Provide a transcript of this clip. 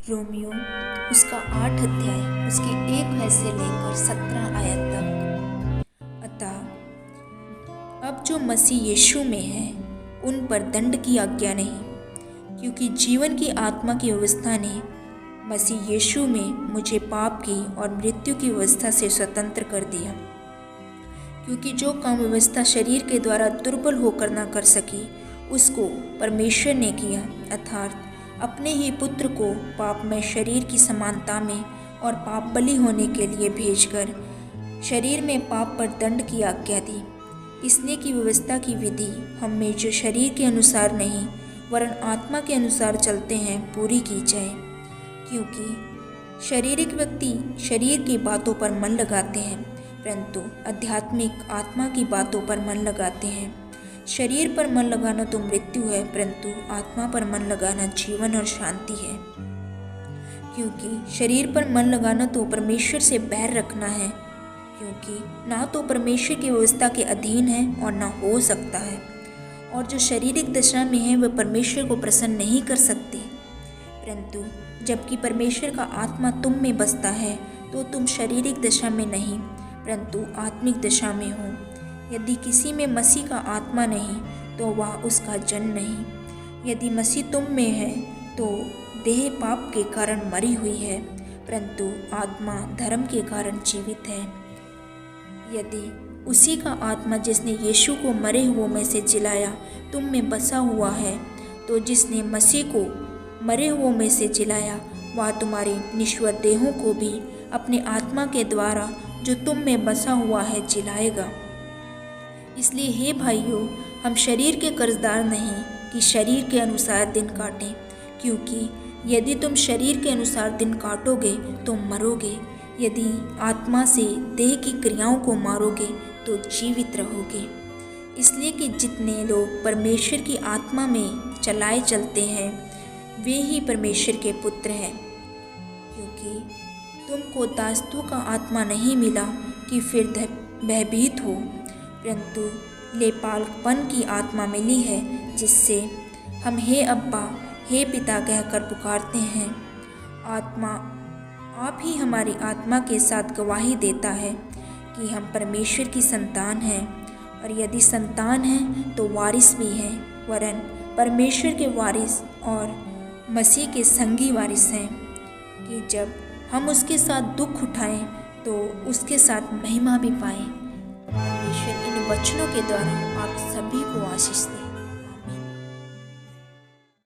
Romeo उसका 8 अध्याय उसके 1 से लेकर 17 आयत तक। अतः अब जो मसीह यीशु में है उन पर दंड की आज्ञा नहीं, क्योंकि जीवन की आत्मा की व्यवस्था ने मसीह यीशु में मुझे पाप की और मृत्यु की व्यवस्था से स्वतंत्र कर दिया। क्योंकि जो काम व्यवस्था शरीर के द्वारा दुर्बल होकर न कर सकी उसको परमेश्वर ने किया, अर्थात अपने ही पुत्र को पाप में शरीर की समानता में और पाप बलि होने के लिए भेजकर शरीर में पाप पर दंड की आज्ञा दी, इसलिए कि व्यवस्था की विधि हम में जो शरीर के अनुसार नहीं वरन आत्मा के अनुसार चलते हैं पूरी की जाए। क्योंकि शारीरिक व्यक्ति शरीर की बातों पर मन लगाते हैं, परंतु आध्यात्मिक आत्मा की बातों पर मन लगाते हैं। शरीर पर मन लगाना तो मृत्यु है, परंतु आत्मा पर मन लगाना जीवन और शांति है। क्योंकि शरीर पर मन लगाना तो परमेश्वर से बैर रखना है, क्योंकि ना तो परमेश्वर की व्यवस्था के अधीन है और ना हो सकता है। और जो शारीरिक दशा में है वह परमेश्वर को प्रसन्न नहीं कर सकते। परंतु जबकि परमेश्वर का आत्मा तुम में बसता है तो तुम शारीरिक दशा में नहीं परंतु आत्मिक दशा में हो। यदि किसी में मसीह का आत्मा नहीं तो वह उसका जन नहीं। यदि मसीह तुम में है तो देह पाप के कारण मरी हुई है, परंतु आत्मा धर्म के कारण जीवित है। यदि उसी का आत्मा जिसने यीशु को मरे हुओं में से जिलाया तुम में बसा हुआ है, तो जिसने मसीह को मरे हुओं में से जिलाया वह तुम्हारे निश्वर देहों को भी अपने आत्मा के द्वारा जो तुम में बसा हुआ है जिलाएगा। इसलिए हे भाइयों, हम शरीर के कर्जदार नहीं कि शरीर के अनुसार दिन काटें, क्योंकि यदि तुम शरीर के अनुसार दिन काटोगे तो मरोगे, यदि आत्मा से देह की क्रियाओं को मारोगे तो जीवित रहोगे। इसलिए कि जितने लोग परमेश्वर की आत्मा में चलाए चलते हैं वे ही परमेश्वर के पुत्र हैं। क्योंकि तुमको दासत्व का आत्मा नहीं मिला कि फिर भयभीत हो, परंतु लेपालपन की आत्मा मिली है, जिससे हम हे अब्बा हे पिता कहकर पुकारते हैं। आत्मा आप ही हमारी आत्मा के साथ गवाही देता है कि हम परमेश्वर की संतान हैं, और यदि संतान हैं तो वारिस भी हैं, वरन परमेश्वर के वारिस और मसीह के संगी वारिस हैं, कि जब हम उसके साथ दुख उठाएं तो उसके साथ महिमा भी पाएं। परमेश्वर इन वचनों के द्वारा आप सभी को आशीष दे।